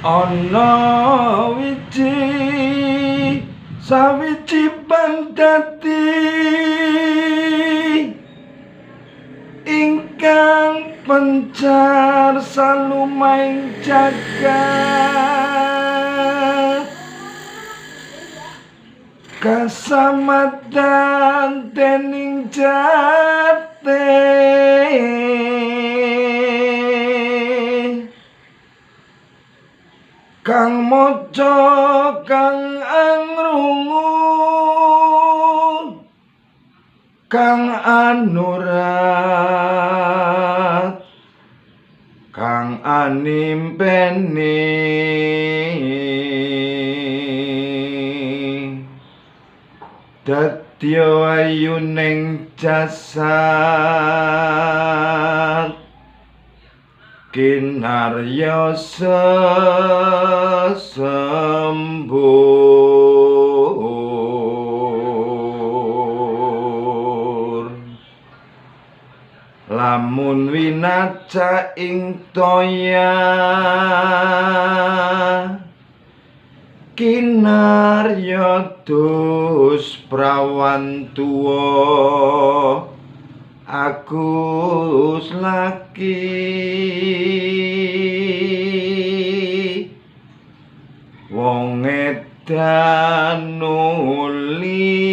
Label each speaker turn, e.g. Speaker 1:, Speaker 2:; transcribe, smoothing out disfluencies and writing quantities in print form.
Speaker 1: ana wiji sawiji pandati ingkang pencar salumaing jagat kasamatan dening jate kang moco kang angrungu kang anurat kang animpeni dadya ayuning jasad kinarya sembur lamun winaca ing toya kinarya dus prawantuwa Agus laki wong edan nuli